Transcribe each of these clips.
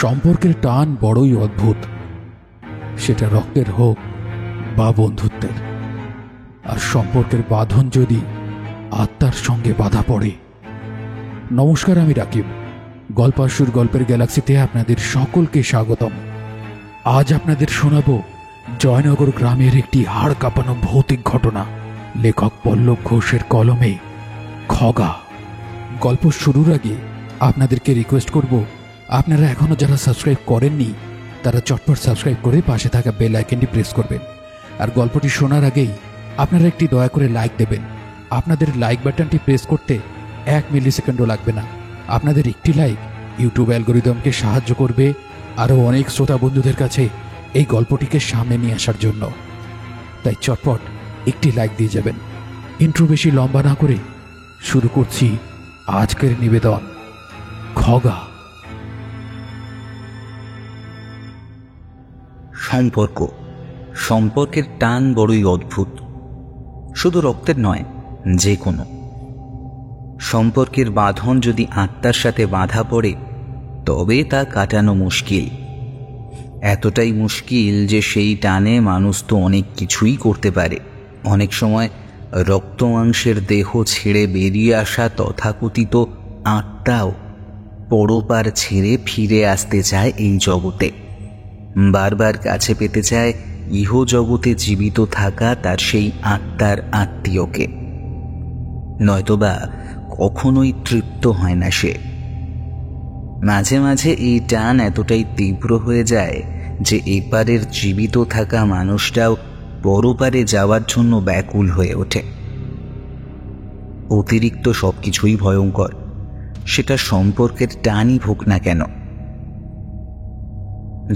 সম্পর্কের টান বড়ই অদ্ভুত, সেটা রক্তের হোক বা বন্ধুত্বের। আর সম্পর্কের বাঁধন যদি আত্মার সঙ্গে বাঁধা পড়ে। নমস্কার, আমি রাকিব। গল্পাসুর গল্পের গ্যালাক্সিতে আপনাদের সকলকে স্বাগতম। আজ আপনাদের শোনাব জয়নগর গ্রামের একটি হাড় কাঁপানো ভৌতিক ঘটনা। লেখক পল্লব ঘোষের কলমে খগা। গল্প শুরুর আগে আপনাদেরকে রিকোয়েস্ট করব, আপনারা এখনো যারা সাবস্ক্রাইব করেননি তারা চটপট সাবস্ক্রাইব করে পাশে থাকা বেল আইকনটি প্রেস করবেন। আর গল্পটি শোনার আগেই আপনারা একটি দয়া করে লাইক দেবেন। আপনাদের লাইক বাটনটি প্রেস করতে 1 মিলি সেকেন্ডও লাগবে না। আপনাদের একটি লাইক ইউটিউব অ্যালগরিদমকে সাহায্য করবে আরও অনেক শ্রোতা বন্ধুদের কাছে এই গল্পটিকে সামনে নিয়ে আসার জন্য। তাই চটপট একটি লাইক দিয়ে যাবেন। ইন্ট্রো বেশি লম্বা না করে শুরু করছি আজকের নিবেদন, খগা। সম্পর্কের টান বড়ই অদ্ভুত। শুধু রক্তের নয়, যে কোনো সম্পর্কের বাঁধন যদি আত্মার সাথে বাঁধা পড়ে তবে তা কাটানো মুশকিল। এতটাই মুশকিল যে সেই টানে মানুষ তো অনেক কিছুই করতে পারে। অনেক সময় রক্ত মাংসের দেহ ছেড়ে বেরিয়ে আসা তথাকথিত আত্মাও পরপার ছেড়ে ফিরে আসতে চায় এই জগতে। বারবার কাছে পেতে চায় ইহ জগতে জীবিত থাকা তার সেই আত্মার আত্মীয়কে, নয়তোবা কখনোই তৃপ্ত হয় না সে। মাঝে মাঝে এই টান এতটাই তীব্র হয়ে যায় যে এপারের জীবিত থাকা মানুষটাও পরপারে যাওয়ার জন্য ব্যাকুল হয়ে ওঠে। অতিরিক্ত সবকিছুই ভয়ঙ্কর, সেটা সম্পর্কের টানই হোক না কেন।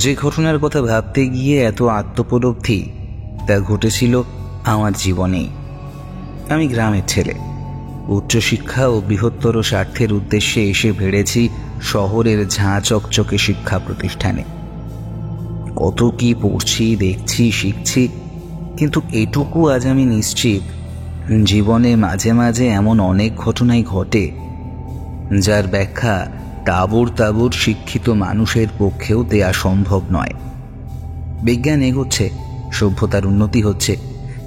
যে ঘটনার কথা ভাবতে গিয়ে এত আত্মোপলব্ধি, তা ঘটেছিল আমার জীবনেই। আমি গ্রামের ছেলে, উচ্চশিক্ষা ও বৃহত্তর স্বার্থের উদ্দেশ্যে এসে ভিড়েছি শহরের ঝাঁ চকচকে শিক্ষা প্রতিষ্ঠানে। কত কি পড়ছি, দেখছি, শিখছি, কিন্তু এটুকু আজ আমি নিশ্চিত, জীবনে মাঝে মাঝে এমন অনেক ঘটনাই ঘটে যার ব্যাখ্যা তাবড় তাবড় শিক্ষিত মানুষের পক্ষেও দেয়া সম্ভব নয়। বিজ্ঞান এগোচ্ছে, সভ্যতার উন্নতি হচ্ছে,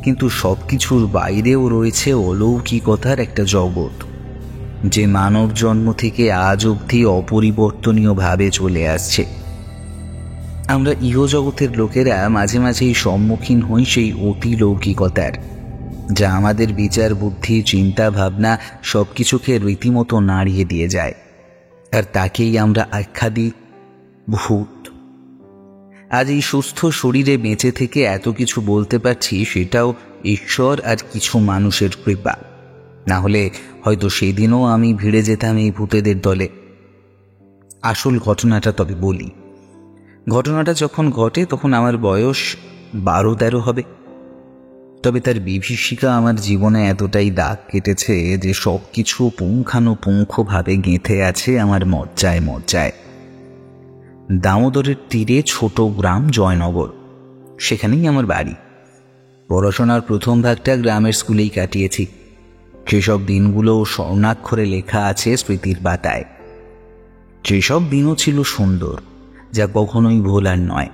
কিন্তু সবকিছুর বাইরেও রয়েছে অলৌকিকতার একটা জগৎ, যে মানব জন্ম থেকে আজ অবধি অপরিবর্তনীয়ভাবে চলে আসছে। আমরা ইহজগতের লোকেরা মাঝে মাঝেই সম্মুখীন হই সেই অতিলৌকিকতার, যা আমাদের বিচার বুদ্ধি, চিন্তা ভাবনা সবকিছুকে রীতিমতো নাড়িয়ে দিয়ে যায়। আর তাকেই আমরা আখ্যা দিই ভূত। আজ এই সুস্থ শরীরে বেঁচে থেকে এত কিছু বলতে পারছি, সেটাও ঈশ্বর আর কিছু মানুষের কৃপা। না হলে হয়তো সেদিনও আমি ভিড়ে যেতাম এই ভূতেদের দলে। আসল ঘটনাটা তবে বলি। ঘটনাটা যখন ঘটে তখন আমার বয়স 12-13 হবে। তবে তার বিভীষিকা আমার জীবনে এতটাই দাগ কেটেছে যে সব কিছু পুঙ্খানুপুঙ্খভাবে গেঁথে আছে আমার মজ্জায় মজ্জায়। দামোদরের তীরে ছোট গ্রাম জয়নগর, সেখানেই আমার বাড়ি। পড়াশোনার প্রথম ভাগটা গ্রামের স্কুলেই কাটিয়েছি। সেসব দিনগুলো স্বর্ণাক্ষরে লেখা আছে স্মৃতির পাতায়। সেসব দিনও ছিল সুন্দর, যা কখনোই ভোলার নয়।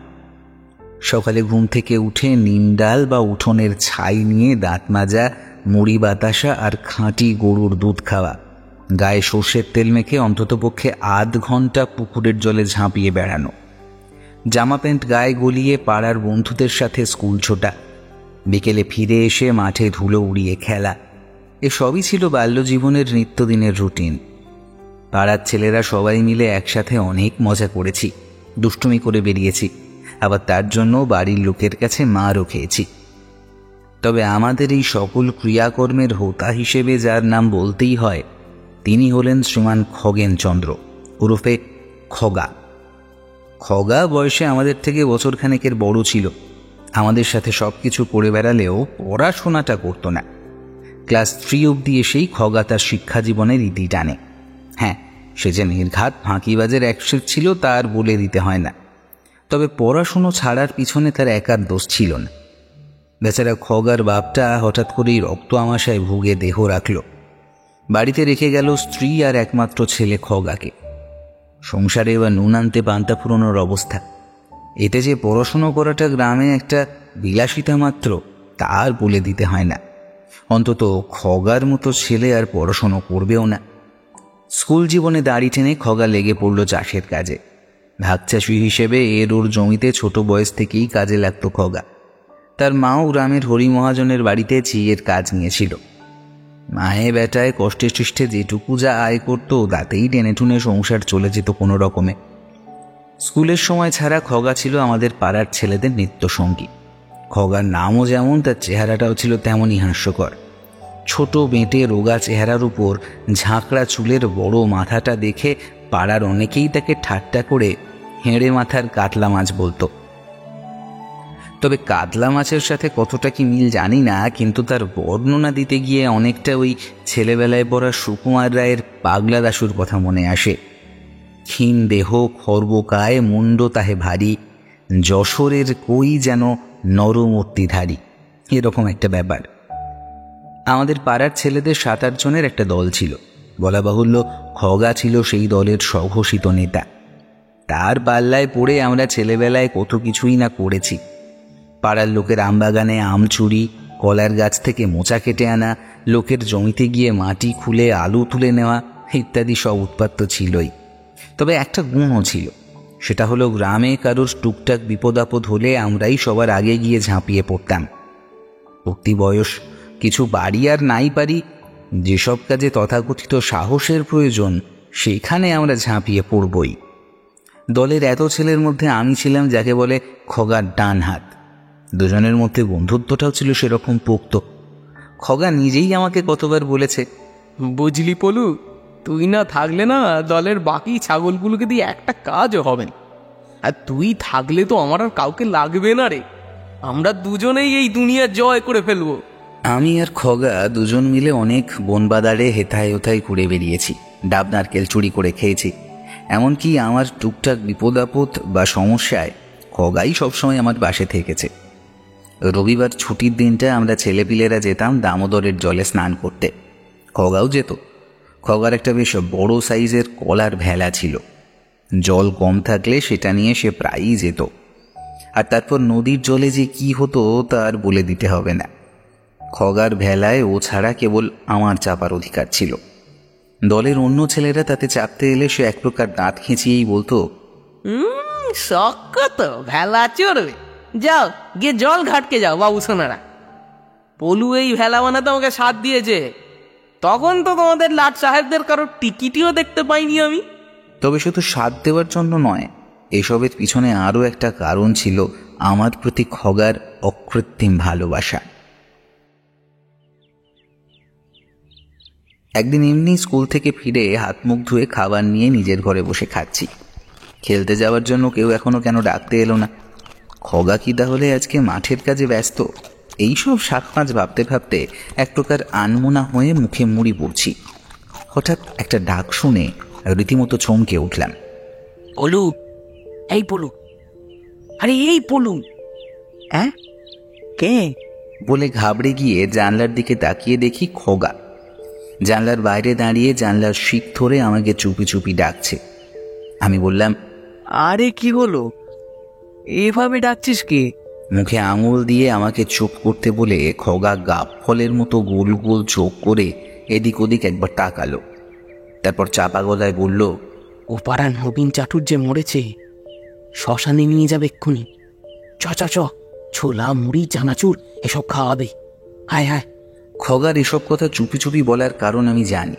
সকালে ঘুম থেকে উঠে নিম ডাল বা উঠোনের ছাই নিয়ে দাঁত মাজা, মুড়ি বাতাসা আর খাঁটি গরুর দুধ খাওয়া, গায়ে সর্ষের তেল মেখে অন্ততপক্ষে আধ ঘন্টা পুকুরের জলে ঝাঁপিয়ে বেড়ানো, জামা প্যান্ট গায়ে গলিয়ে পাড়ার বন্ধুদের সাথে স্কুল ছোটা, বিকেলে ফিরে এসে মাঠে ধুলো উড়িয়ে খেলা, এসবই ছিল বাল্যজীবনের নিত্যদিনের রুটিন। পাড়ার ছেলেরা সবাই মিলে একসাথে অনেক মজা করেছি, দুষ্টুমি করে বেরিয়েছি, আবার তার জন্য বাড়ির লোকের কাছে মারও খেয়েছি। তবে আমাদের এই সকল ক্রিয়াকর্মের হোতা হিসেবে যার নাম বলতেই হয়, তিনি হলেন শ্রীমান খগেন চন্দ্র ওরফে খগা। খগা বয়সে আমাদের থেকে বছরখানেকের বড় ছিল। আমাদের সাথে সব কিছু করে বেড়ালেও পড়াশোনাটা করতো না। ক্লাস 3 অবধি এসেই খগা তার শিক্ষা জীবনের ইতি টানে। হ্যাঁ, সে যে নির্ঘাত ফাঁকিবাজের একশো ছিল তার বলে দিতে হয় না। তবে পড়াশুনো ছাড়ার পিছনে তার একার দোষ ছিল না। বেচারা খগার বাপটা হঠাৎ করেই রক্ত আমাশায় ভুগে দেহ রাখল। বাড়িতে রেখে গেল স্ত্রী আর একমাত্র ছেলে খগাকে। সংসারে এবার নুন আনতে পান্তা ফুরোনোর অবস্থা। এতে যে পড়াশুনো করাটা গ্রামে একটা বিলাসিতা মাত্র তা আর বলে দিতে হয় না। অন্তত খগার মতো ছেলে আর পড়াশুনো করবেও না। স্কুল জীবনে দাড়ি টেনে খগা লেগে পড়ল চাষের কাজে। ভাগচাষি হিসেবে ওর জমিতে ছোট বয়স থেকেই কাজে লাগতো খগা। তার মাও গ্রামের হরি মহাজনের বাড়িতে ঝিয়ের কাজ নিয়েছিল। মায়ে বেটায় কষ্টে সৃষ্টে যেটুকু যা আয় করত তাতেই টেনে টুনে সংসার চলে যেত কোনো রকমে। স্কুলের সময় ছাড়া খগা ছিল আমাদের পাড়ার ছেলেদের নিত্যসঙ্গী। খগার নামও যেমন, তার চেহারাটাও ছিল তেমনই হাস্যকর। ছোট বেঁটে রোগা চেহারার উপর ঝাঁকড়া চুলের বড় মাথাটা দেখে পাড়ার অনেকেই তাকে ঠাট্টা করে হেঁড়ে মাথার কাতলা মাছ বলতো। তবে কাতলা মাছের সাথে কতটা কি মিল জানি না, কিন্তু তার বর্ণনা দিতে গিয়ে অনেকটা ওই ছেলেবেলায় পড়া সুকুমার রায়ের পাগলা দাশুর কথা মনে আসে। ক্ষীণ দেহ, খর্বকায়, মুন্ড তাহে ভারী, যশোরের কই যেন নরমূর্তিধারী, এরকম একটা ব্যাপার। আমাদের পাড়ার ছেলেদের 7-8 জনের একটা দল ছিল। বলা বাহুল্য খগা ছিল সেই দলের স্বঘোষিত নেতা। তার পাল্লায় পড়ে আমরা ছেলেবেলায় কত কিছুই না করেছি। পাড়ার লোকের আমবাগানে আম চুরি, কলার গাছ থেকে মোচা কেটে আনা, লোকের জমিতে গিয়ে মাটি খুলে আলু তুলে নেওয়া ইত্যাদি সব উৎপাত তো ছিলই। তবে একটা গুণও ছিল, সেটা হলো গ্রামে কারোর টুকটাক বিপদ আপদ হলে আমরাই সবার আগে গিয়ে ঝাঁপিয়ে পড়তাম। ভক্তি বয়স, কিছু বাড়ি আর নাই পারি, যেসব কাজে তথাকথিত সাহসের প্রয়োজন সেখানে আমরা ঝাঁপিয়ে পড়বই। দলের এত ছেলের মধ্যে আমি ছিলাম যাকে বলে খগার ডান হাত। দুজনের মধ্যে বন্ধুত্বটাও ছিল সেরকম পোক্ত। খগা নিজেই আমাকে কতবার বলেছে, বুঝলি পলু, তুই না থাকলে না দলের বাকি ছাগলগুলোকে দিয়ে একটা কাজও হবে না। আর তুই থাকলে তো আমার আর কাউকে লাগবে না রে। আমরা দুজনেই এই দুনিয়া জয় করে ফেলবো। আমি আর খগা দুজন মিলে অনেক বনবাদারে হেথায় হেথায় ঘুরে বেরিয়েছি, ডাব নারকেল চুরি করে খেয়েছি। এমনকি আমার টুকটাক বিপদ আপদ বা সমস্যায় খগাই সবসময় আমার পাশে থেকেছে। রবিবার ছুটির দিনটা আমরা ছেলেপিলেরা যেতাম দামোদরের জলে স্নান করতে। খগাও যেত। খগার একটা বেশ বড় সাইজের কলার ভেলা ছিল। জল কম থাকলে সেটা নিয়ে সে প্রায়ই যেত। আর তারপর নদীর জলে যে কি হতো তা আর বলে দিতে হবে না। খগার ভেলায় ও ছাড়া কেবল আমার চাপার অধিকার ছিল। দলের অন্য ছেলেরা তাতে চাপতে এলে সে এক প্রকার দাঁত খিঁচিয়েই বলতো, শখ তো ভেলা চড়বে, যাও গিয়ে জল ঘাটকে যাও বাবু সোনারা। পলু এই ভেলা বানাতে আমাকে সাথ দিয়েছে, তখন তো তোমাদের লাট সাহেবদের কারোর টিকিটিও দেখতে পাইনি আমি। তবে শুধু সাথ দেওয়ার জন্য নয়, এসবের পিছনে আরও একটা কারণ ছিল আমার প্রতি খগার অকৃত্রিম ভালোবাসা। একদিন এমনি স্কুল থেকে ফিরে হাত মুখ ধুয়ে খাবার নিয়ে নিজের ঘরে বসে খাচ্ছি। খেলতে যাওয়ার জন্য কেউ এখনো কেন ডাকতে এলো না। খগা কি তাহলে আজকে মাঠের কাজে ব্যস্ত? এইসব 7-5 ভাবতে ভাবতে এক প্রকার আনমনা হয়ে মুখে মুড়ি পড়ছি। হঠাৎ একটা ডাক শুনে রীতিমতো চমকে উঠলাম। পলু, এই পলু, আরে এই পলু। হ্যাঁ, কে? বলে ঘাবড়ে গিয়ে জানলার দিকে তাকিয়ে দেখি খগা জানলার বাইরে দাঁড়িয়ে জানলার শিক ধরে আমাকে চুপি চুপি ডাকছে। আমি বললাম, আরে কি হলো, এভাবে ডাকছিস কে? মুখে আঙুল দিয়ে আমাকে চুপ করতে বলে খগা গাব ফলের মতো গোল গোল চোখ করে এদিক ওদিক একবার তাকালো। তারপর চাপা গলায় বলল, ও পাড়ার নবীন চাটুর যে মরেছে, শ্মশানে নিয়ে যাবে এক্ষুনি। চ চ চ, ছোলা মুড়ি চানাচুর এসব খাওয়াবে। হায় হায়। খগার এসব কথা চুপি চুপি বলার কারণ আমি জানি।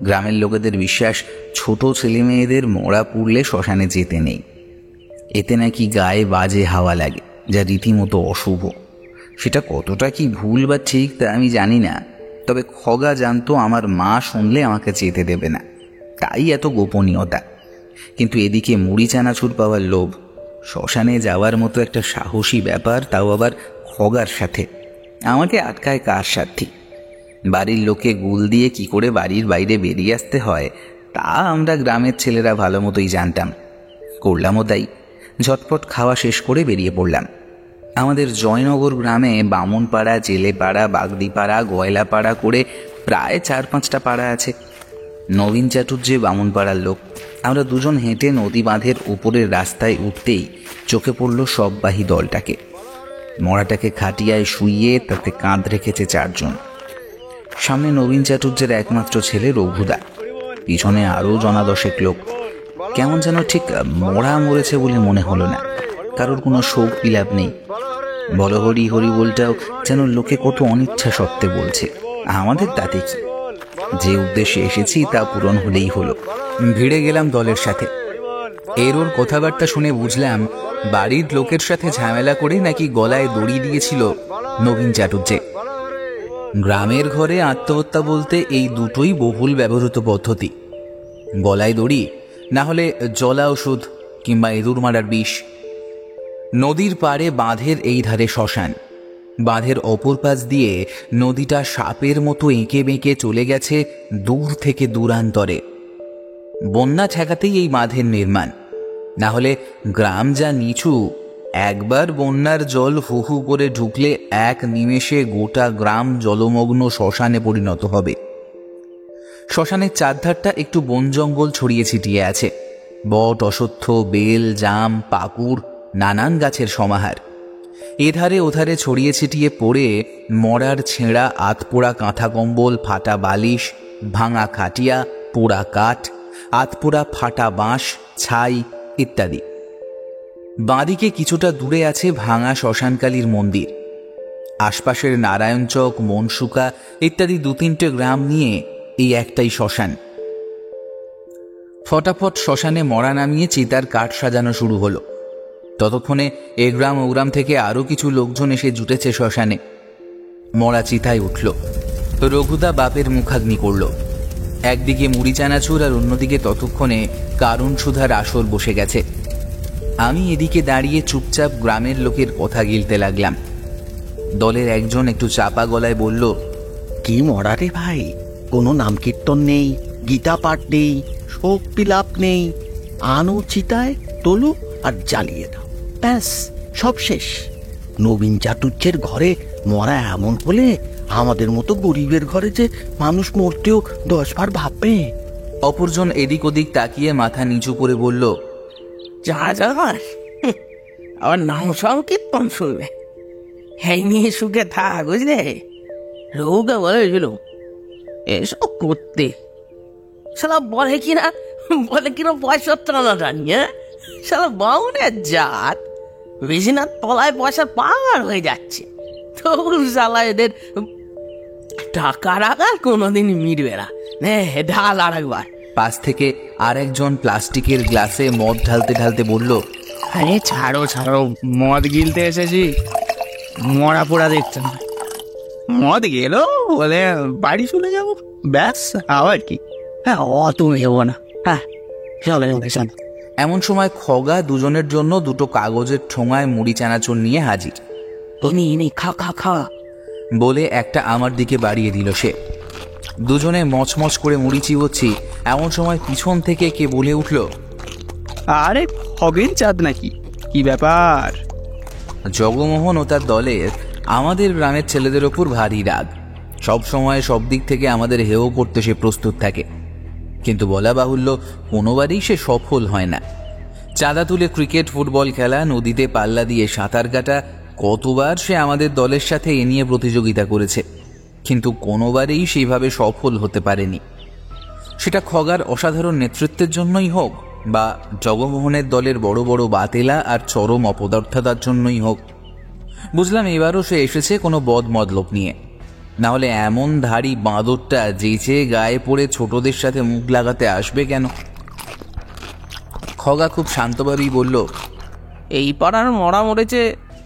গ্রামের লোকেদের বিশ্বাস, ছোট ছেলে মেয়েদের মরা পুড়লে শ্মশানে যেতে নেই। এতে নাকি গায়ে বাজে হাওয়া লাগে, যা রীতিমতো অশুভ। সেটা কতটা কি ভুল বা ঠিক তা আমি জানি না। তবে খগা জানতো আমার মা শুনলে আমাকে যেতে দেবে না, তাই এত গোপনীয়তা। কিন্তু এদিকে মুড়ি চানাচুর পাওয়ার লোভ, শ্মশানে যাওয়ার মতো একটা সাহসী ব্যাপার, তাও আবার খগার সাথে। আমাকে আটকায় কার সাথী? বাড়ির লোকে গুল দিয়ে কি করে বাড়ির বাইরে বেরিয়ে আসতে হয় তা আমরা গ্রামের ছেলেরা ভালো মতোই জানতাম। করলামও তাই। ঝটপট খাওয়া শেষ করে বেরিয়ে পড়লাম। আমাদের জয়নগর গ্রামে বামনপাড়া, জেলেপাড়া, বাগদিপাড়া, গয়লাপাড়া করে প্রায় 4-5টা পাড়া আছে। নবীন চাটুর যে বামনপাড়ার লোক, আমরা দুজন হেঁটে নদী বাঁধের উপরের রাস্তায় উঠতেই চোখে পড়ল সববাহী দলটাকে। মরাটাকে খাটিয়ায় শুইয়ে তাতে কাঁধ রেখেছে 4 জন। সামনে নবীন চাটুর্যের একমাত্র ছেলে রঘুদা, পিছনে আরও জনা 10 লোক। কেমন যেন ঠিক মরা মরেছে বলে মনে হলো না, কারোর কোনো শোক বিলাপ নেই। বল হরি হরি বলটাও যেন লোকে কত অনিচ্ছা সত্ত্বে বলছে। আমাদের তাতে কি, যে উদ্দেশ্যে এসেছি তা পূরণ হলেই হলো। ভিড়ে গেলাম দলের সাথে। এর ওর কথাবার্তা শুনে বুঝলাম বাড়ির লোকের সাথে ঝামেলা করে নাকি গলায় দড়ি দিয়েছিল নবীন চাটুর্যে। গ্রামের ঘরে আত্মহত্যা বলতে এই দুটোই বহুল ব্যবহৃত পদ্ধতি, গলায় দড়ি, না হলে জলা ওষুধ কিংবা ইঁদুর মারার বিষ। নদীর পাড়ে বাঁধের এই ধারে শ্মশান। বাঁধের অপর পাশ দিয়ে নদীটা সাপের মতো এঁকে বেঁকে চলে গেছে দূর থেকে দূরান্তরে। বন্যা ঠেকাতেই এই বাঁধের নির্মাণ, না হলে গ্রাম যা নিচু, একবার বন্যার জল হু হু করে ঢুকলে এক নিমেষে গোটা গ্রাম জলমগ্ন শ্মশানে পরিণত হবে। শ্মশানের চারধারটা একটু বন জঙ্গল ছড়িয়ে ছিটিয়ে আছে, বট, অশ্বত্থ, বেল, জাম, পাকুড়, নানান গাছের সমাহার। এধারে ওধারে ছড়িয়ে ছিটিয়ে পড়ে মরার ছেঁড়া আতপোড়া কাঁথা কম্বল, ফাটা বালিশ, ভাঙা খাটিয়া, পোড়া কাঠ, আতপোড়া ফাটা বাঁশ, ছাই ইত্যাদি। বাঁদিকে কিছুটা দূরে আছে ভাঙা শ্মশানকালীর মন্দির। আশপাশের নারায়ণচক, মনসুকা ইত্যাদি 2-3টে গ্রাম নিয়ে এই একটাই শ্মশান। ফটাফট শ্মশানে মরা নামিয়ে চিতার কাঠ সাজানো শুরু হলো। ততক্ষণে এ গ্রাম ও গ্রাম থেকে আরও কিছু লোকজন এসে জুটেছে শ্মশানে। মরা চিতায় উঠল। রঘুদা বাপের মুখাগ্নি করল। একদিকে মুড়ি চানাচুর আর অন্যদিকে ততক্ষণে কারণ সুধার আসর বসে গেছে। আমি এদিকে দাঁড়িয়ে চুপচাপ গ্রামের লোকের কথা গিলতে লাগলাম। দলের একজন একটু চাপা গলায় বলল, কি মরা রে ভাই, কোনো নাম কীর্তন নেই, গীতা পাঠ নেই, শোক বিলাপ নেই। আনো চিতায়, তোলো আর জ্বালিয়ে দাও, ব্যাস সব শেষ। নবীন চাটুর্যের ঘরে মরা এমন হলে আমাদের মতো গরিবের ঘরে যে মানুষ মরতেও 10 বার ভাববে। অপরজন এদিক ওদিক তাকিয়ে মাথা নিচু করে বলল, যা আবার নাম সংকীর্তন শুনবে, এই নিয়ে সুখে থাক, বুঝলে? রোগা বলেছিল এসব করতে। শালা বলে কিনা পয়সা টানাটা নিয়ে, শালা বাউনের জাত বেশিনার তলায় পয়সার পাহাড় হয়ে যাচ্ছে। তবু শালা এদের টাকা রাখার কোনোদিন মিটবে না। ঢাল আর একবার। পাশ থেকে আর একজন প্লাস্টিকের গ্লাসে মদ ঢালতে ঢালতে বলল, আরে ছাড়ো মদ গিলতে এসেছি, মরা পোড়া দেখতে না। মদ গেল বলে বাড়ি চলে যাব, ব্যাস। আবার কি, হ্যাঁ অত ভেব না। হ্যাঁ চলে চলো। এমন সময় খগা দুজনের জন্য 2টো কাগজের ঠোঙায় মুড়ি চানাচুর নিয়ে হাজির। তুমি খা বলে একটা আমার দিকে বাড়িয়ে দিল সে। দুজনে মচমচ করে মুড়ি চিবোচ্ছি, এমন সময় পিছন থেকে কে বলে উঠল, আরে খগেন চাঁদ নাকি, কি ব্যাপার? জগমোহন ও তার দলের আমাদের গ্রামের ছেলেদের ওপর ভারী রাগ। সব সময় সব দিক থেকে আমাদের হেয় করতে সে প্রস্তুত থাকে, কিন্তু বলা বাহুল্য কোনোবারই সে সফল হয় না। চাঁদা তুলে ক্রিকেট, ফুটবল খেলা, নদীতে পাল্লা দিয়ে সাঁতার কাটা, কতবার সে আমাদের দলের সাথে এ নিয়ে প্রতিযোগিতা করেছে, কিন্তু কোনোবারেই সেইভাবে সফল হতে পারেনি। সেটা খগার অসাধারণ নেতৃত্বের জন্যই হোক বা জগমোহনের দলের বড় বড় বাতেলা আর চরম অপদার্থতার জন্যই হোক। বুঝলাম এবারও সে এসেছে কোনো বদ মতলব নিয়ে, না হলে এমন ধাড়ি বাঁদরটা যেচে গায়ে পড়ে ছোটদের সাথে মুখ লাগাতে আসবে কেন? খগা খুব শান্তভাবেই বলল, এই পাড়ার মরা মরেছে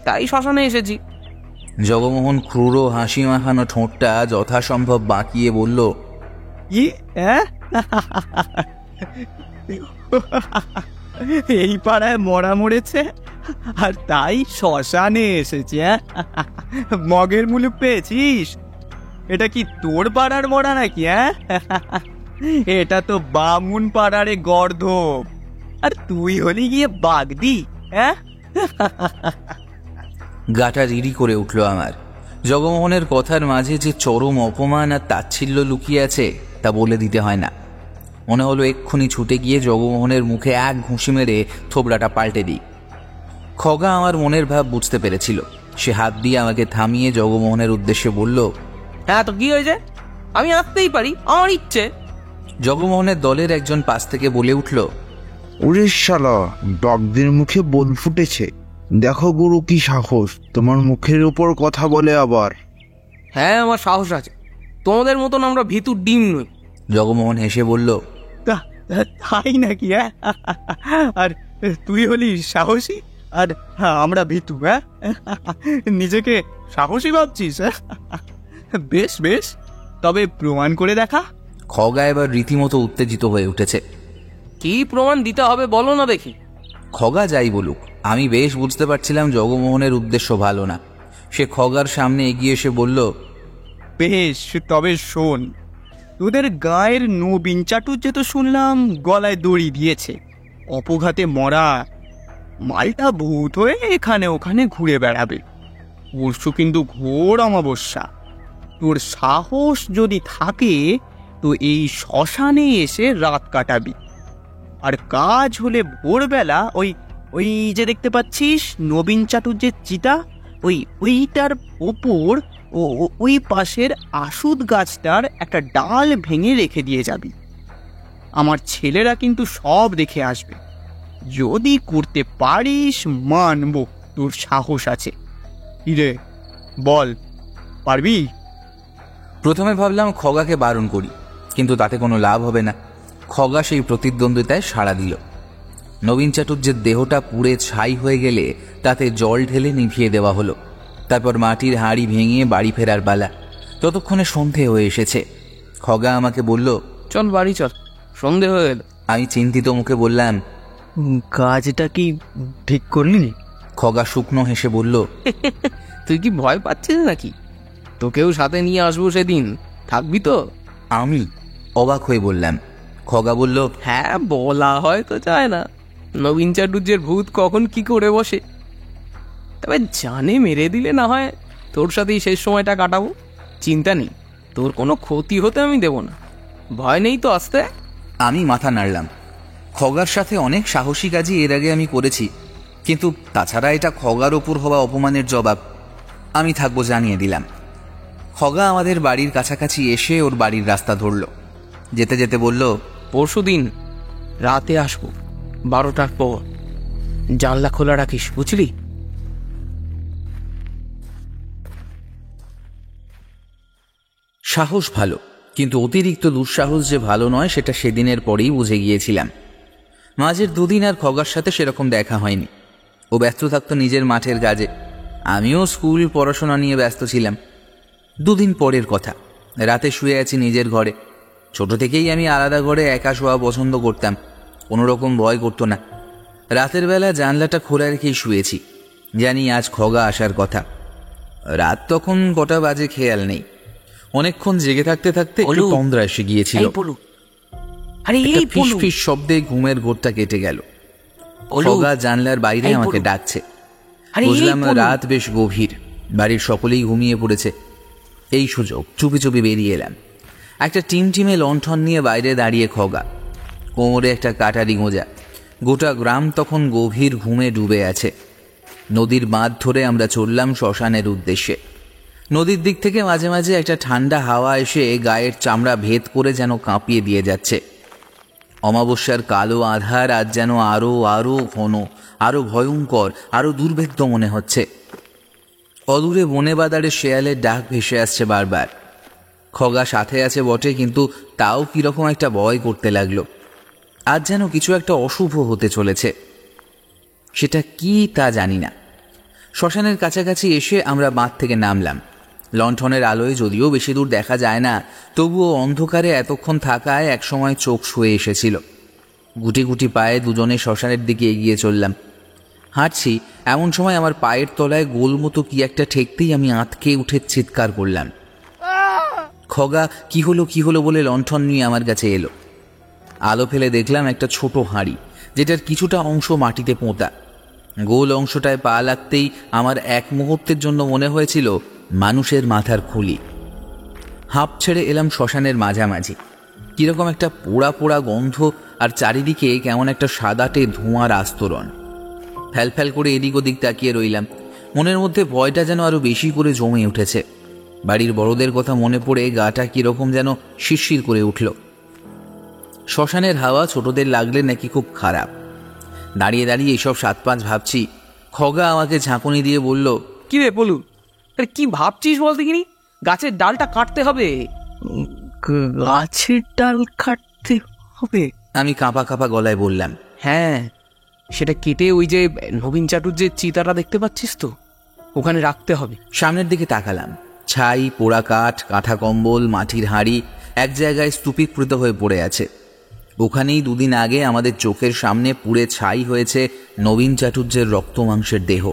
তাই শ্মশানে এসেছি। জগমোহন ক্রূর হাসি মাখানো ঠোঁটটা যথাসম্ভব বাঁকিয়ে বলল, এই পাড়ায় মরা মরেছে আর তাই শ্মশানে এসেছে? মগের মুলুক পেয়েছিস? এটা কি তোর পাড়ার মরা নাকি? এটা তো বামুন পাড়ারে গর্ধব, আর তুই হলি গিয়ে বাগদি। গাটা রিড়ি করে উঠল আমার। জগমোহনের কথার মাঝে যে চরম অপমান আর তাচ্ছিল্য লুকিয়ে আছে তা বলে দিতে হয় না। মনে হলো এক্ষুনি ছুটে গিয়ে জগমোহনের মুখে এক ঘুষি মেরে থোবড়াটা পাল্টে দিই। খগা আমার মনের ভাব বুঝতে পেরেছিল। সে হাত দিয়ে আমাকে থামিয়ে জগমোহনের উদ্দেশ্যে বলল, হ্যাঁ তো কি হয়েছে? আমি আসতেই পারি, আমার ইচ্ছে। জগমোহনের দলের একজন পাশ থেকে বলে উঠল, ওরে শালা, ডগদের মুখে বোল ফুটেছে। দেখো গুরু কি সাহস, তোমার মুখের উপর কথা বলে আবার। হ্যাঁ আমার সাহস আছে, তোমাদের মতন আমরা ভিতুর ডিম নই। জগমোহন হেসে বলল, তাই নাকি? হ্যাঁ, আর তুই হলি সাহসী আর আমরা ভীতু? হ্যাঁ, নিজেকে সাহসী ভাবছিস? বেশ বেশ, তবে প্রমাণ করে দেখা। খগা এবার রীতিমতো উত্তেজিত হয়ে উঠেছে। কি প্রমাণ দিতে হবে বলো না দেখি। খগা যাই বলুক, আমি বেশ বুঝতে পারছিলাম জগমোহনের উদ্দেশ্য ভালো না। সে খগার সামনে এগিয়ে এসে বলল, বেশ, তবে শোন, তোদের গায়ের নবীন চাটুর্যে তো শুনলাম গলায় দড়ি দিয়েছে, অপঘাতে মরা। মালটা ভূত হয়ে এখানে ওখানে ঘুরে বেড়াবে। পরশু কিন্তু ঘোর অমাবস্যা। তোর সাহস যদি থাকে তো এই শ্মশানে এসে রাত কাটাবি। আর কাজ হলে ভোরবেলা ওই ওই যে দেখতে পাচ্ছিস নবীন চাটুর্যের চিতা, ওইটার ওপর ওই পাশের আসুদ গাছটার একটা ডাল ভেঙে রেখে দিয়ে যাবি। আমার ছেলেরা কিন্তু সব দেখে আসবে। যদি করতে পারিস মানব তোর সাহস আছে। ইরে বল, পারবি? প্রথমে ভাবলাম খগাকে বারণ করি, কিন্তু তাতে কোনো লাভ হবে না। খগা সেই প্রতিদ্বন্দ্বিতায় সাড়া দিল। নবীন চাটুর্যের দেহটা পুড়ে ছাই হয়ে গেলে তাতে জল ঢেলে নিভিয়ে দেওয়া হলো। তারপর মাটির হাঁড়ি ভেঙে বাড়ি ফেরার পালা। ততক্ষণে সন্ধে হয়ে এসেছে। খগা আমাকে বলল, চল বাড়ি চল, সন্ধে হয়ে গেল। আমি চিন্তিত মুখে বললাম, কাজটা কি ঠিক করলি? খগা শুকনো হেসে বলল, তুই কি ভয় পাচ্ছিস নাকি? তোকেও সাথে নিয়ে আসবো সেদিন, থাকবি তো? আমি অবাক হয়ে বললাম। খগা বলল, হ্যাঁ বলা হয়তো চায় না, নবীন চাটুর্যের ভূত কখন কি করে বসে। তবে জানে মেরে দিলে না হয় তোর সাথেই শেষ সময়টা কাটাবো। চিন্তা নেই, তোর কোনো ক্ষতি হতে আমি দেব না। ভয় নেই তো আসতে? আমি মাথা নাড়লাম। খগার সাথে অনেক সাহসী কাজই এর আগে আমি করেছি, কিন্তু তাছাড়া এটা খগার ওপর হওয়া অপমানের জবাব। আমি থাকবো জানিয়ে দিলাম। খগা আমাদের বাড়ির কাছাকাছি এসে ওর বাড়ির রাস্তা ধরল। যেতে যেতে বলল, পরশু দিন রাতে আসবো 12টার পর। জানলা খোলা রাখিস, বুঝলি? সাহস ভালো, কিন্তু অতিরিক্ত দুঃসাহস যে ভালো নয় সেটা সেদিনের পরেই বুঝে গিয়েছিলাম। মাঝের দুদিন আর খগার সাথে সেরকম দেখা হয়নি। ও ব্যস্ত থাকতো নিজের মাঠের কাজে, আমিও স্কুল পড়াশোনা নিয়ে ব্যস্ত ছিলাম। দুদিন পরের কথা, রাতে শুয়ে আছি নিজের ঘরে। ছোট থেকেই আমি আলাদা ঘরে একা শোয়া পছন্দ করতাম, কোনো রকম ভয় করতো না। রাতের বেলা জানলাটা খোলা রেখেই শুয়েছি, জানি আজ খগা আসার কথা। রাত তখন কটা বাজে খেয়াল নেই। অনেকক্ষণ জেগে থাকতে থাকতে একটু তন্দ্রা এসে গিয়েছিল। ফিস শব্দে ঘুমের ঘোরটা কেটে গেল। খগা জানলার বাইরে আমাকে ডাকছে। বুঝলাম রাত বেশ গভীর, বাড়ির সকলেই ঘুমিয়ে পড়েছে। এই সুযোগ চুপি চুপি বেরিয়ে এলাম। একটা টিমটিমে লণ্ঠন নিয়ে বাইরে দাঁড়িয়ে খগা, কোমরে একটা কাটারি গোঁজা। গোটা গ্রাম তখন গভীর ঘুমে ডুবে আছে। নদীর বাঁধ ধরে আমরা চললাম শ্মশানের উদ্দেশ্যে। নদীর দিক থেকে মাঝে মাঝে একটা ঠান্ডা হাওয়া এসে গায়ের চামড়া ভেদ করে যেন কাঁপিয়ে দিয়ে যাচ্ছে। অমাবস্যার কালো আধার আজ যেন আরো আরো ঘন, আরো ভয়ঙ্কর, আরো দুর্ভেদ্য মনে হচ্ছে। অদূরে বনে বাদারে শেয়ালের ডাক ভেসে আসছে বারবার। খগা সাথে আছে বটে, কিন্তু তাও কিরকম একটা ভয় করতে লাগলো। আজ যেন কিছু একটা অশুভ হতে চলেছে। সেটা কি তা জানি না। শ্মশানের কাছাকাছি এসে আমরা বাঁধ থেকে নামলাম। লণ্ঠনের আলোয় যদিও বেশি দূর দেখা যায় না, তবুও অন্ধকারে এতক্ষণ থাকায় একসময় চোখ শুয়ে এসেছিল। গুটি গুটি পায়ে দুজনে শ্মশানের দিকে এগিয়ে চললাম। হাঁটছি, এমন সময় আমার পায়ের তলায় গোলমতো কি একটা ঠেকতেই আমি আঁতকে উঠে চিৎকার করলাম। খগা কি হলো বলে লণ্ঠন নিয়ে আমার কাছে এলো। আলো ফেলে দেখলাম একটা ছোট হাঁড়ি, যেটার কিছুটা অংশ মাটিতে পোঁতা। গোল অংশটায় পা লাগতেই আমার এক মুহূর্তের জন্য মনে হয়েছিল মানুষের মাথার খুলি। হাঁপ ছেড়ে এলাম শ্মশানের মাঝামাঝি। কিরকম একটা পোড়া পোড়া গন্ধ, আর চারিদিকে কেমন একটা সাদাটে ধোঁয়ার আস্তরণ। ফ্যাল ফ্যাল করে এদিক ওদিক তাকিয়ে রইলাম। মনের মধ্যে ভয়টা যেন আরো বেশি করে জমে উঠেছে। বাড়ির বড়দের কথা মনে পড়ে গাটা কিরকম যেন শিরশির করে উঠল। শ্মশানের হাওয়া ছোটদের লাগলে নাকি খুব খারাপ। দাঁড়িয়ে দাঁড়িয়ে এসব 7-5 ভাবছি। খগা আমাকে ঝাঁকুনি দিয়ে বলল, কি রে বলু, আরে কি ভাবছিস বলতে কিনি? গাছের ডালটা কাটতে হবে। গাছের ডাল কাটতে হবে? আমি কাঁপা কাঁপা গলায় বললাম, হ্যাঁ, সেটা কেটে ওই যে নবীন চাটুর যে চিতাটা দেখতে পাচ্ছিস তো, ওখানে রাখতে হবে। সামনের দিকে তাকালাম। ছাই, পোড়া কাঠ, কাঁথা কম্বল, মাটির হাঁড়ি এক জায়গায় স্তূপীকৃত হয়ে পড়ে আছে। ওখানেই 2 দিন আগে আমাদের চোখের সামনে পুড়ে ছাই হয়েছে নবীন চাটুর্যের রক্ত মাংসের দেহ।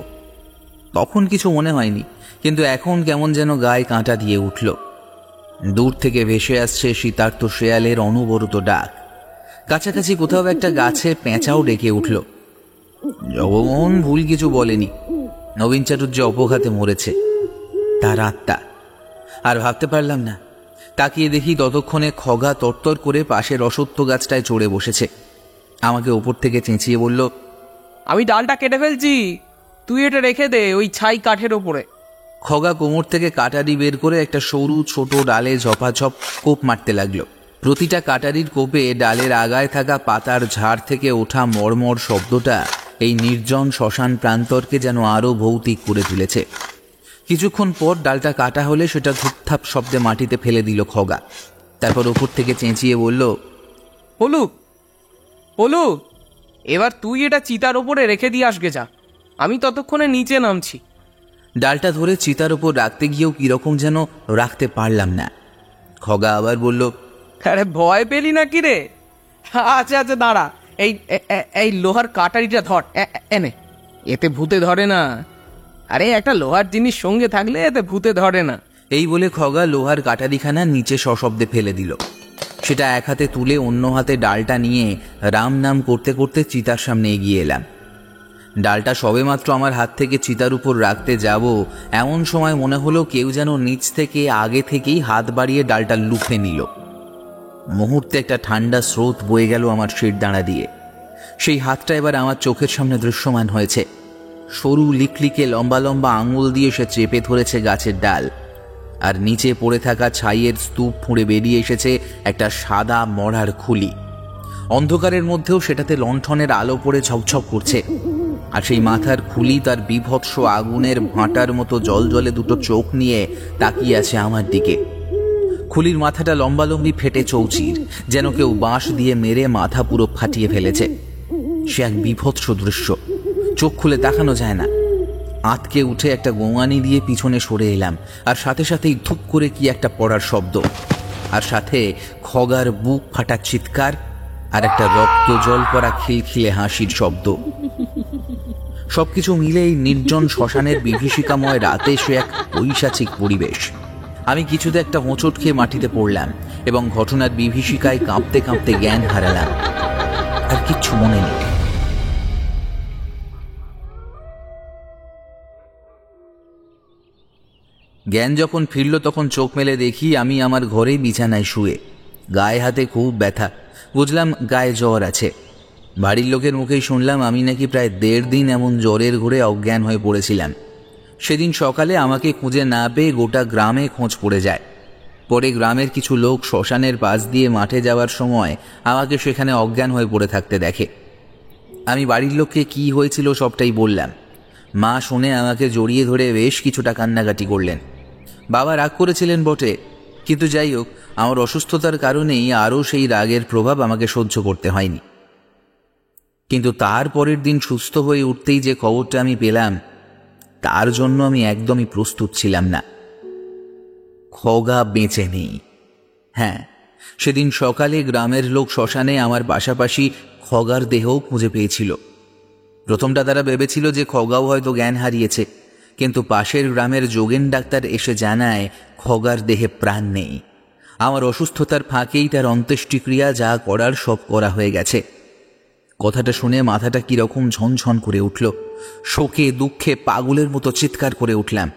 তখন কিছু মনে হয়নি, কিন্তু এখন কেমন যেন গায়ে কাঁটা দিয়ে উঠল। দূর থেকে ভেসে আসছে শীতার্ত শেয়ালের অনবরত ডাক। কাছাকাছি কোথাও একটা গাছে পেঁচাও ডেকে উঠল। জগমোহন ভুল কিছু বলেনি। নবীন চাটুর্য অপঘাতে মরেছে, তার আত্মা। আর ভাবতে পারলাম না। তাকিয়ে দেখি ততক্ষণে খগা তরতর করে পাশের অসত্য গাছটায় চড়ে বসেছে। আমাকে ওপর থেকে চেঁচিয়ে বলল, আমি ডালটা কেটে ফেলছি, তুই এটা রেখে দে ওই ছাই কাঠের ওপরে। খগা কোমর থেকে কাটারি বের করে একটা সরু ছোট ডালে ঝপাঝপ কোপ মারতে লাগলো। প্রতিটা কাটারির কোপে ডালের আগায় থাকা পাতার ঝাড় থেকে ওঠা মর্মর শব্দটা এই নির্জন শ্মশান প্রান্তরকে যেন আরো ভৌতিক করে তুলেছে। কিছুক্ষণ পর ডালটা কাটা হলে সেটা ধুপধাপ শব্দে মাটিতে ফেলে দিল খগা। তারপর ওপর থেকে চেঁচিয়ে বলল, বলু বলু, এবার তুই এটা চিতার ওপরে রেখে দিয়ে আসবে যা, আমি ততক্ষণে নিচে নামছি। ডালটা ধরে চিতার ওপর রাখতে গিয়েও কিরকম যেন রাখতে পারলাম না। খগা আবার বলল, আরে ভয় পেলি না কি রে? আচ্ছা আচ্ছা দাঁড়া, এই লোহার কাটারিটা ধর, এনে। এতে ভূতে ধরে না। আরে একটা লোহার জিনিস সঙ্গে থাকলে এতে ভূতে ধরে না। এই বলে খগা লোহার কাটারিখানা নিচে সশব্দে ফেলে দিল। সেটা এক হাতে তুলে অন্য হাতে ডালটা নিয়ে রাম নাম করতে করতে চিতার সামনে এগিয়ে এলাম। ডালটা সবেমাত্র আমার হাত থেকে চিতার উপর রাখতে যাব, এমন সময় মনে হলো কেউ যেন নিচ থেকে আগে থেকেই হাত বাড়িয়ে ডালটা লুফে নিল। মুহূর্তে একটা ঠান্ডা স্রোত বয়ে গেল আমার শিরদাঁড়া দিয়ে। সেই হাতটা এবার আমার চোখের সামনে দৃশ্যমান হয়েছে। সরু লিকলিকে লম্বা লম্বা আঙুল দিয়ে সে চেপে ধরেছে গাছের ডাল, আর নিচে পড়ে থাকা ছাইয়ের স্তূপ ফুঁড়ে বেরিয়ে এসেছে একটা সাদা মরার খুলি। অন্ধকারের মধ্যেও সেটাতে লণ্ঠনের আলো পড়ে ঝকঝক করছে, আর সেই মাথার খুলি তার বিভৎস আগুনের ভাঁটার মতো জলজলে দুটো চোখ নিয়ে তাকিয়ে আছে আমার দিকে। খুলির মাথাটা লম্বালম্বি ফেটে চৌচির, যেন কেউ বাঁশ দিয়ে মেরে মাথা পুরো ফাটিয়ে ফেলেছে। সে এক বিভৎস দৃশ্য, চোখ খুলে তাকানো যায় না। আঁতকে উঠে একটা গোঙানি দিয়ে পিছনে সরে এলাম, আর সাথে সাথেই ধুপ করে কি একটা পড়ার শব্দ, আর সাথে খগার বুক ফাটা চিৎকার, আর একটা রক্ত জল পড়া খিলখিলে হাসির শব্দ। সবকিছু মিলেই নির্জন শ্মশানের বিভীষিকাময় রাতে সে এক ঐশাচিক পরিবেশ। আমি কিছুতে একটা হোঁচট খেয়ে মাটিতে পড়লাম এবং ঘটনার বিভীষিকায় কাঁপতে কাঁপতে জ্ঞান হারালাম। আর কিচ্ছু মনে নেই। জ্ঞান যখন ফিরল তখন চোখ মেলে দেখি আমি আমার ঘরেই বিছানায় শুয়ে, গায়ে হাতে খুব ব্যথা। বুঝলাম গায়ে জ্বর আছে। বাড়ির লোকের মুখেই শুনলাম আমি নাকি প্রায় 1.5 দিন এমন জ্বরের ঘোরে অজ্ঞান হয়ে পড়েছিলাম। সেদিন সকালে আমাকে খুঁজে না পেয়ে গোটা গ্রামে খোঁজ পড়ে যায়। পরে গ্রামের কিছু লোক শ্মশানের পাশ দিয়ে মাঠে যাওয়ার সময় আমাকে সেখানে অজ্ঞান হয়ে পড়ে থাকতে দেখে। আমি বাড়ির লোককে কি হয়েছিল সবটাই বললাম। মা শুনে আমাকে জড়িয়ে ধরে বেশ কিছুটা কান্নাকাটি করলেন। বাবা রাগ করেছিলেন বটে, কিন্তু যাই হোক, আমার অসুস্থতার কারণেই আরও সেই রাগের প্রভাব আমাকে সহ্য করতে হয়নি। কিন্তু তার পরের দিন সুস্থ হয়ে উঠতেই যে খবরটা আমি পেলাম, তার জন্য আমি একদমই প্রস্তুত ছিলাম না। খগা বেঁচে নেই। হ্যাঁ, সেদিন সকালে গ্রামের লোক শ্মশানে আমার পাশাপাশি খগার দেহও খুঁজে পেয়েছিল। প্রথমটা তারা ভেবেছিল যে খগাও হয়তো জ্ঞান হারিয়েছে, কিন্তু পাশের গ্রামের যোগেন ডাক্তার এসে জানায় খগার দেহে প্রাণ নেই। আমার অসুস্থতার ফাঁকেই তার অন্ত্যেষ্টিক্রিয়া যা করার সব করা হয়ে গেছে। কথাটা শুনে মাথাটা কিরকম ঝনঝন করে উঠল। শোকে দুঃখে পাগলের মতো চিৎকার করে উঠলাম।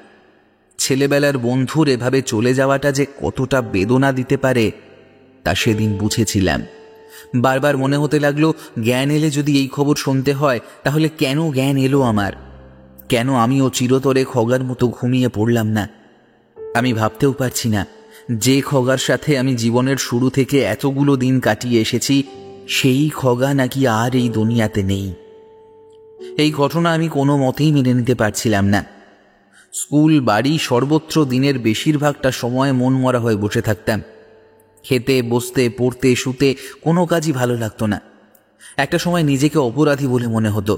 ছেলেবেলার বন্ধুর এভাবে চলে যাওয়াটা যে কতটা বেদনা দিতে পারে তা সেদিন বুঝেছিলাম। বারবার মনে হতে লাগলো, জ্ঞান এলে যদি এই খবর শুনতে হয়, তাহলে কেন জ্ঞান এলো আমার? কেন আমিও চিরতরে খগার মতো ঘুমিয়ে পড়লাম না? আমি ভাবতেও পারছি না, যে খগার সাথে আমি জীবনের শুরু থেকে এতগুলো দিন কাটিয়ে এসেছি, সেই খগা নাকি আর এই দুনিয়াতে নেই। এই ঘটনা আমি কোনো মতেই মেনে নিতে পারছিলাম না। স্কুল, বাড়ি, সর্বত্র দিনের বেশিরভাগটা সময় মন মরা হয়ে বসে থাকতাম। খেতে, বসতে, পড়তে, শুতে কোনো কাজই ভালো লাগতো না। একটা সময় নিজেকে অপরাধী বলে মনে হতো।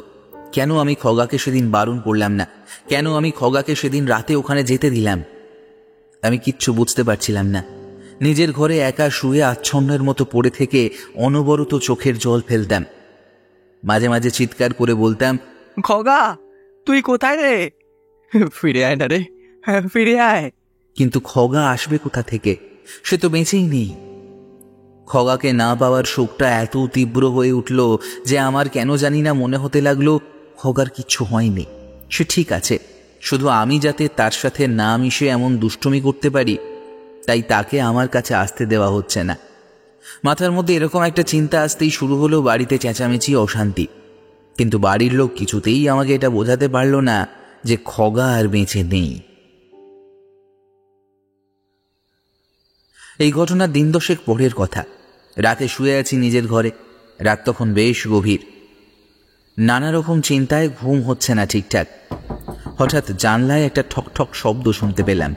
কেন আমি খগাকে সেদিন বারণ করলাম না? কেন আমি খগাকে সেদিন রাতে ওখানে যেতে দিলাম? আমি কিচ্ছু বুঝতে পারছিলাম না। নিজের ঘরে একা শুয়ে আচ্ছন্নের মতো পড়ে থেকে অনবরত চোখের জল ফেলতাম। মাঝে মাঝে চিৎকার করে বলতাম, খগা, তুই কোথায় রে? ফিরে আয় না রে, ফিরে আয়। কিন্তু খগা আসবে কোথা থেকে? সে তো বেঁচেই নেই। খগাকে না পাওয়ার শোকটা এত তীব্র হয়ে উঠল যে আমার কেন জানি না মনে হতে লাগলো খগার কিচ্ছু হয়নি, সে ঠিক আছে। শুধু আমি যাতে তার সাথে না মিশে এমন দুষ্টুমি করতে পারি, তাই তাকে আমার কাছে আসতে দেওয়া হচ্ছে না। মাথার মধ্যে এরকম একটা চিন্তা আসতেই শুরু হলো বাড়িতে চেঁচামেচি, অশান্তি। কিন্তু বাড়ির লোক কিছুতেই আমাকে এটা বোঝাতে পারল না যে খগা আর বেঁচে নেই। এই ঘটনা দিন দশেক পরের কথা। রাতে শুয়ে আছি নিজের ঘরে। রাত তখন বেশ গভীর। নানা রকম চিন্তায় ঘুম হচ্ছে না ঠিকঠাক। হঠাৎ জানলায় একটা ঠক ঠক শব্দ শুনতে পেলাম,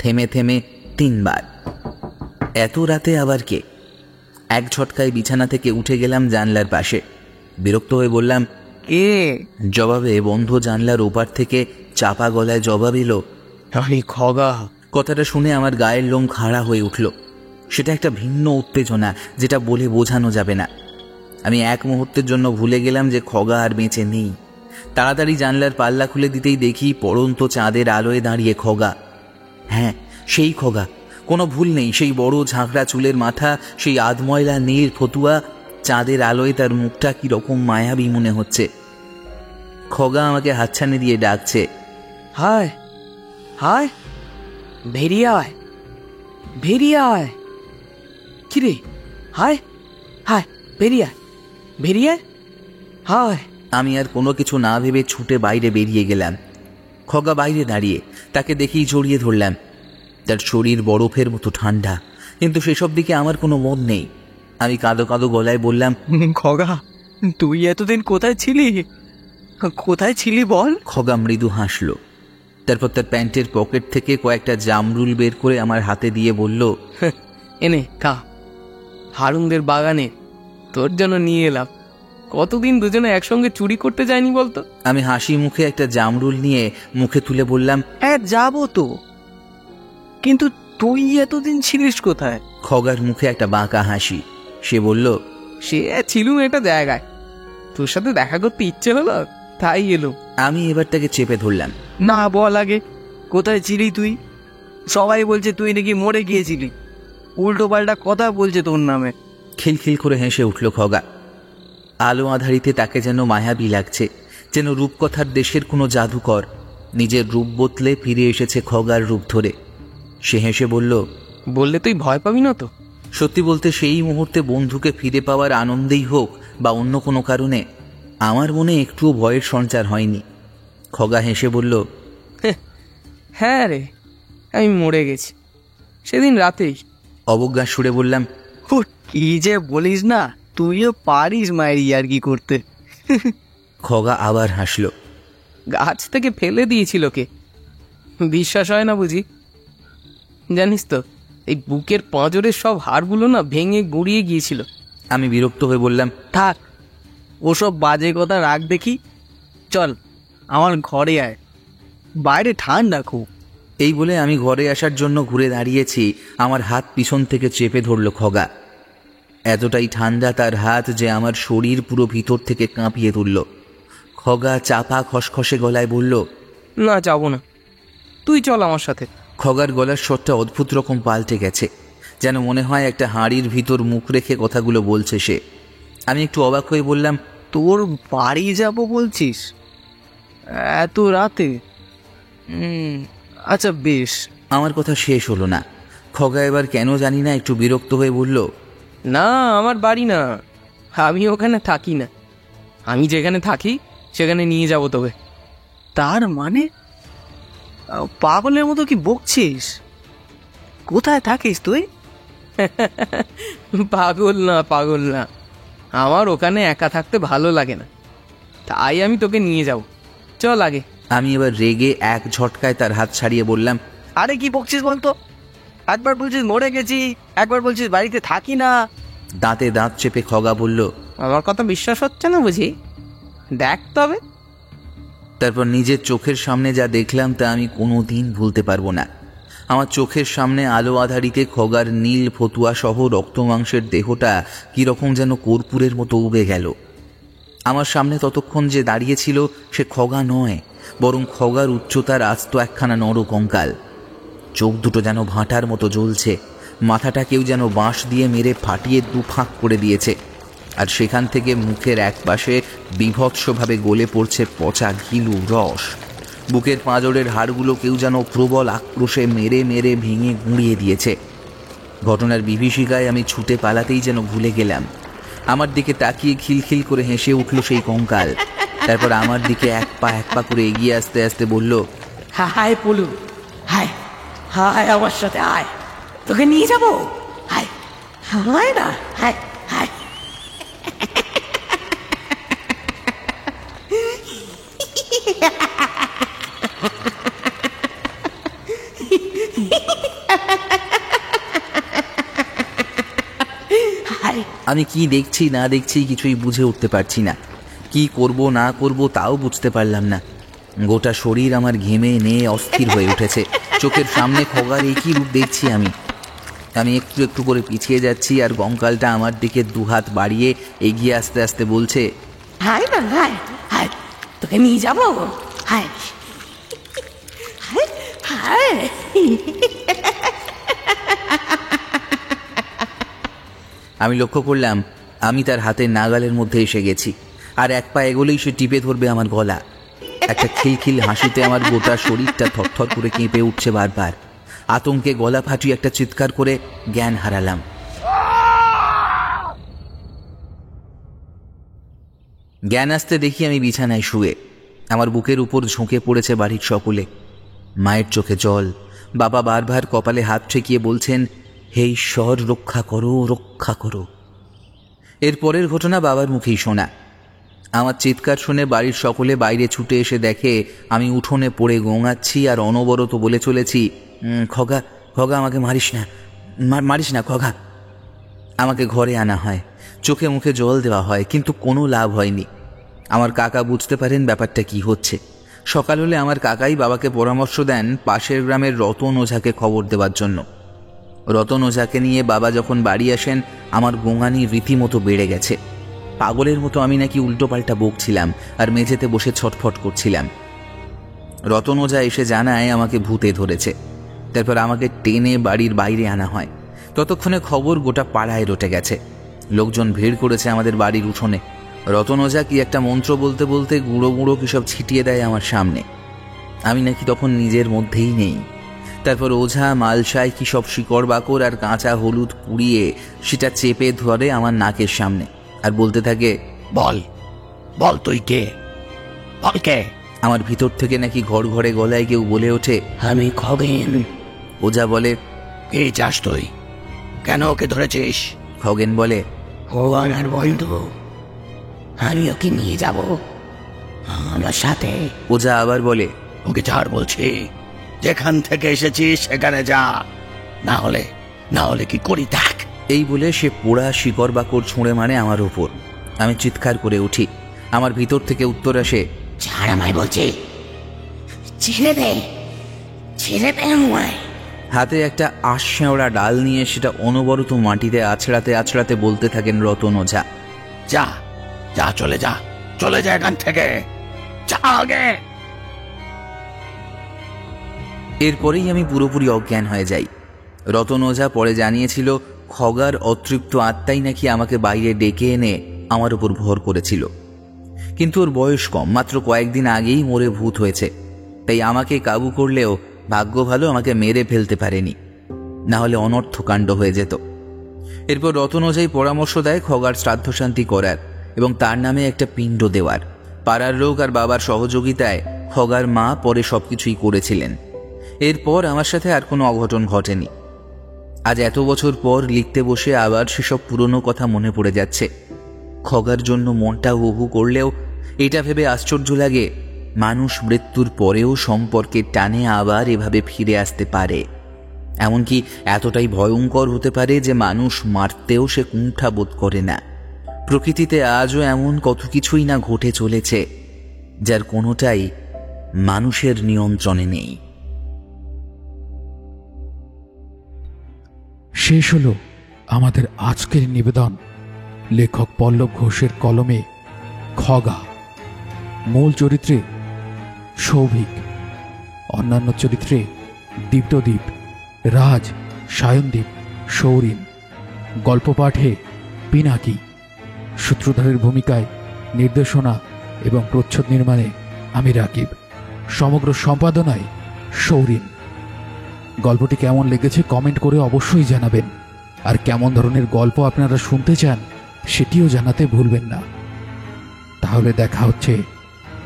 থেমে থেমে 3 বার। এত রাতে আবার কে? এক ঝটকায় বিছানা থেকে উঠে গেলাম জানলার পাশে। বিরক্ত হয়ে বললাম, কে? জবাবে বন্ধ জানলার ওপার থেকে চাপা গলায় জবাব এলো, আমি খগা। কথাটা শুনে আমার গায়ের লোম খাড়া হয়ে উঠল। সেটা একটা ভিন্ন উত্তেজনা, যেটা বলে বোঝানো যাবে না। আমি এক মুহূর্তের জন্য ভুলে গেলাম যে খগা আর বেঁচে নেই। তাড়াতাড়ি জানলার পাল্লা খুলে দিতেই দেখি পড়ন্ত চাঁদের আলোয় দাঁড়িয়ে খগা। হ্যাঁ, সেই খগা, কোনো ভুল নেই। সেই বড় ঝাঁকড়া চুলের মাথা, সেই আধময়লা নীল ফতুয়া, চাঁদের আলোয় তার মুখটা কিরকম মায়াবী মনে হচ্ছে। খগা আমাকে হাতছানি দিয়ে ডাকছে, হায় হায়, বেরিয়ে আয়, বেরিয়ে আয়। কিরে, হায় হায়, বেরিয়ে আয়, বেরিয়ে আয়, হায়। আমি আর কোনো কিছু না ভেবে ছুটে বাইরে বেরিয়ে গেলাম। খগা বাইরে দাঁড়িয়ে, তাকে দেখেই জড়িয়ে ধরলাম। তার শরীর বরফের মতো ঠান্ডা, কিন্তু সেসব দিকে আমার কোনো মন নেই। আমি কাঁদো কাঁদো গলায় বললাম, খগা, তুই এতদিন কোথায় ছিলি? কোথায় ছিলি বল? খগা মৃদু হাসল। তারপর তার প্যান্টের পকেট থেকে কয়েকটা জামরুল বের করে আমার হাতে দিয়ে বলল, এনে খা, হারুনদের বাগানে তোর জন্য নিয়ে এলাম। কতদিন দুজনে একসঙ্গে চুরি করতে যায়নি বলতো? আমি হাসি মুখে একটা জামরুল নিয়ে মুখে তুলে বললাম, হ্যাঁ, যাবো তো, কিন্তু তুই এতদিন ছিলিস কোথায়? খগার মুখে একটা বাঁকা হাসি। সে বলল, সে ছিলুম একটা জায়গায়, তোর সাথে দেখা করতে ইচ্ছে হলো, তাই এলো। আমি এবার তাকে চেপে ধরলাম। না, বল আগে, কোথায় ছিলি তুই? সবাই বলছে তুই নাকি মরে গিয়েছিলি, উল্টো পাল্টা কথা বলছে তোর নামে। খিলখিল করে হেসে উঠল খগা। আলো আধারিতে তাকে যেন মায়াবী লাগছে, যেন রূপকথার দেশের কোনো জাদুকর নিজের রূপ বদলে ফিরে এসেছে খগার রূপ ধরে। সে হেসে বলল, বললে তুই ভয় পাবি না তো? সত্যি বলতে সেই মুহূর্তে বন্ধুকে ফিরে পাওয়ার আনন্দেই হোক বা অন্য কোনো কারণে আমার মনে একটুও ভয়ের সঞ্চার হয়নি। খগা হেসে বলল, হ্যাঁ রে, আমি মরে গেছি সেদিন রাতেই। অবজ্ঞা সুরে বললাম, কি যে বলিস না, তুইও পারিস মায়ের ইয়ার্কি করতে। খগা আবার হাসল। গাছ থেকে ফেলে দিয়েছিল কে? বিশ্বাস হয় না বুঝি? জানিস তো, এই বুকের পাঁজরের সব হাড়গুলো না ভেঙে গুঁড়িয়ে গিয়েছিল। আমি বিরক্ত হয়ে বললাম, থাক, ওসব বাজে কথা রাখ দেখি। চল আমার ঘরে আয়, বাইরে ঠান্ডা খুব। এই বলে আমি ঘরে আসার জন্য ঘুরে দাঁড়িয়েছি। আমার হাত পিছন থেকে চেপে ধরল খগা। এতটাই ঠান্ডা তার হাত যে আমার শরীর পুরো ভিতর থেকে কাঁপিয়ে তুলল। খগা চাপা খসখসে গলায় বলল, না, যাবো না, তুই চল আমার সাথে। খগার গলার স্বরটা অদ্ভুত রকম পাল্টে গেছে, যেন মনে হয় একটা হাঁড়ির ভিতর মুখ রেখে কথাগুলো বলছে সে। আমি একটু অবাক হয়ে বললাম, তোর বাড়ি যাব বলছিস এত রাতে? আচ্ছা বেশ। আমার কথা শেষ হলো না। খগা এবার কেন জানি না একটু বিরক্ত হয়ে বলল, না, আমার বাড়ি না, আমি ওখানে থাকি না। আমি যেখানে থাকি সেখানে নিয়ে যাবো তোকে। তার মানে পাগলের মতো কি বকছিস? কোথায় থাকিস তুই? পাগল না, পাগল না, আমার ওখানে একা থাকতে ভালো লাগে না, তাই আমি তোকে নিয়ে যাব। চল আগে। আমি এবার রেগে এক ঝটকায় তার হাত ছাড়িয়ে বললাম, আরে কি বকছিস বলতো? একবার বলছিস মরে গেছি, একবার বলছিস বাড়িতে থাকি না। দাঁতে দাঁত চেপে খগা বলল, আমার কথা বিশ্বাস হচ্ছে না বুঝি? দেখ তবে। তারপর নিজের চোখের সামনে যা দেখলাম তা আমি কোনোদিন ভুলতে পারবো না। আমার চোখের সামনে আলো আধারিতে খগার নীল ফতুয়া সহ রক্তমাংসের দেহটা কীরকম যেন কর্পূরের মতো উবে গেল। আমার সামনে ততক্ষণ যে দাঁড়িয়েছিল সে খগা নয়, বরং খগার উচ্চতার আস্ত একখানা নরকঙ্কাল। চোখ দুটো যেন ভাঁটার মতো জ্বলছে, মাথাটা কেউ যেন বাঁশ দিয়ে মেরে ফাটিয়ে দুফাঁক করে দিয়েছে, আর সেখান থেকে মুখের এক পাশে বীভৎসভাবে গলে পড়ছে পচা ঘিলু রস। বুকের পাঁজরের হাড়গুলো কেউ যেন প্রবল আক্রোশে মেরে মেরে ভেঙে গুঁড়িয়ে দিয়েছে। ঘটনার বিভীষিকায় আমি ছুটে পালাতেই যেন ভুলে গেলাম। আমার দিকে তাকিয়ে খিলখিল করে হেসে উঠল সেই কঙ্কাল। তারপর আমার দিকে এক পা করে এগিয়ে আসতে আসতে বলল, হায় পলু, হায় হায়, আমার সাথে আয়, তোকে নিয়ে যাবো। হায় হায় না, হায় হায়। আমি কি দেখছি না দেখছি কিছুই বুঝে উঠতে পারছি না। কি করব না করব তাও বুঝতে পারলাম না। গোটা শরীর আমার ঘেমে নিয়ে অস্থির হয়ে উঠেছে। চোখের সামনে খগার একই রূপ দেখছি আমি। আমি একটু একটু করে পিছিয়ে যাচ্ছি, আর কঙ্কালটা আমার দিকে দুহাত বাড়িয়ে এগিয়ে আসতে আসতে বলছে, হায় না, হায় হায়, তোকে নিয়ে যাবো। হায় হায় হায়। আমি লক্ষ্য করলাম আমি তার হাতের নাগালের মধ্যে এসে গেছি, আর এক পা এগোলেই সে টিপে ধরবে আমার গলা। একটা খিলখিল হাসিতে আমার গোটা শরীরটা থরথর করে কেঁপে উঠছে বারবার। আতঙ্কে গলা ফাটিয়ে একটা চিৎকার করে জ্ঞান হারালাম। জ্ঞান আসতে দেখি আমি বিছানায় শুয়ে। আমার বুকের উপর ঝুঁকে পড়েছে বাড়ির সকলে। মায়ের চোখে জল, বাবা বারবার কপালে হাত ঠেকিয়ে বলছেন, হে ঈশ্বর, রক্ষা করো, রক্ষা করো। এর পরের ঘটনা বাবার মুখেই শোনা। আমার চিৎকার শুনে বাড়ির সকলে বাইরে ছুটে এসে দেখে আমি উঠোনে পড়ে গোঙাচ্ছি আর অনবরত বলে চলেছি, খগা খগা, আমাকে মারিস না, মারিস না খগা। আমাকে ঘরে আনা হয়, চোখে মুখে জল দেওয়া হয়, কিন্তু কোনো লাভ হয়নি। আমার কাকা বুঝতে পারেন ব্যাপারটা কি হচ্ছে। সকাল হলে আমার কাকাই বাবাকে পরামর্শ দেন পাশের গ্রামের রতন ওঝাকে খবর দেওয়ার জন্য। রতন ওঝাকে নিয়ে বাবা যখন বাড়ি আসেন, আমার গোঙানি রীতিমতো বেড়ে গেছে। পাগলের মতো আমি নাকি উল্টোপাল্টা বকছিলাম আর মেঝেতে বসে ছটফট করছিলাম। রতন ওঝা এসে জানায় আমাকে ভূতে ধরেছে। তারপর আমাকে টেনে বাড়ির বাইরে আনা হয়। ততক্ষণে খবর গোটা পাড়ায় রটে গেছে। লোকজন ভিড় করেছে আমাদের বাড়ির উঠোনে। রতন ওঝা কি একটা মন্ত্র বলতে বলতে গুঁড়ো গুঁড়ো কিসব ছিটিয়ে দেয় আমার সামনে। আমি নাকি তখন নিজের মধ্যেই নেই। তারপর ওঝা মালসায় কি সব শিকড় বাকড় আর কাঁচা হলুদ পুড়িয়ে সেটা চেপে ধরে আমার নাকের সামনে আর বলতে থাকে, বল বল তুই কে, বল কে। আমার ভিতর থেকে নাকি ঘর ঘরে গলায় কেউ বলে ওঠে, আমি খগেন। ওঝা বলে, কে চাস তুই, কেন ওকে ধরেছিস? খগেন বলে, ও আমার বন্ধু, আমি ওকে নিয়ে যাব আমার সাথে। ওঝা আবার বলে, ওকে ছাড় বলছি, যেখান থেকে এসেছিস সেখানে যা, না হলে কি করি দেখ। এই বলে সে পোড়া শিকড় বাকড় ছুঁড়ে মারে আমার ওপর। আমি চিৎকার করে উঠি। আমার ভিতর থেকে উত্তর আসে, ছাড় আমায় বলছি, ছেড়ে দে, ছেড়ে দে আমায়। হাতে একটা আঁশশেওড়া ডাল নিয়ে সেটা অনবরত মাটিতে আছড়াতে আছড়াতে বলতে থাকেন রতন ওঝা, যা যা, চলে যা, চলে যা এখান থেকে, যা আগে। এরপরেই আমি পুরোপুরি অজ্ঞান হয়ে যাই। রতন ওঝা পরে জানিয়েছিল খগার অতৃপ্ত আত্মাই নাকি আমাকে বাইরে ডেকে এনে আমার উপর ভর করেছিল। কিন্তু ওর বয়স কম, মাত্র কয়েকদিন আগেই মরে ভূত হয়েছে, তাই আমাকে কাবু করলেও ভাগ্য ভালো আমাকে মেরে ফেলতে পারেনি। না হলে অনর্থকাণ্ড হয়ে যেত। এরপর রতন ওঝাই পরামর্শ দেয় খগার শ্রাদ্ধশান্তি করার এবং তার নামে একটা পিণ্ড দেওয়ার। পাড়ার লোক আর বাবার সহযোগিতায় খগার মা পরে সবকিছুই করেছিলেন। এরপর আমার সাথে আর কোনো অঘটন ঘটেনি। আজ এত বছর পর লিখতে বসে আবার সেসব পুরনো কথা মনে পড়ে যাচ্ছে। খগার জন্য মনটা হু করলেও এটা ভেবে আশ্চর্য লাগে মানুষ মৃত্যুর পরেও সম্পর্কের টানে আবার এভাবে ফিরে আসতে পারে। এমনকি এতটাই ভয়ঙ্কর হতে পারে যে মানুষ মারতেও সে কুণ্ঠা বোধ করে না। প্রকৃতিতে আজও এমন কত কিছুই না ঘটে চলেছে যার কোনোটাই মানুষের নিয়ন্ত্রণে নেই। শেষ হলো আমাদের আজকের নিবেদন লেখক পল্লব ঘোষের কলমে খগা। মূল চরিত্রে সৌভিক, অন্যান্য চরিত্রে দীপ্তদ্বীপ, রাজ, সায়নদীপ, সৌরিন। গল্প পাঠে পিনাকি। সূত্রধারের ভূমিকায় নির্দেশনা এবং প্রচ্ছদ নির্মাণে আমি রাকিব। সমগ্র সম্পাদনায় সৌরিন। গল্পটি কেমন লেগেছে কমেন্ট করে অবশ্যই জানাবেন, আর কেমন ধরনের গল্প আপনারা শুনতে চান সেটিও জানাতে ভুলবেন না। তাহলে দেখা হচ্ছে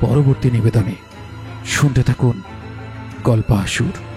পরবর্তী নিবেদনে। শুনতে থাকুন গল্প আসুর।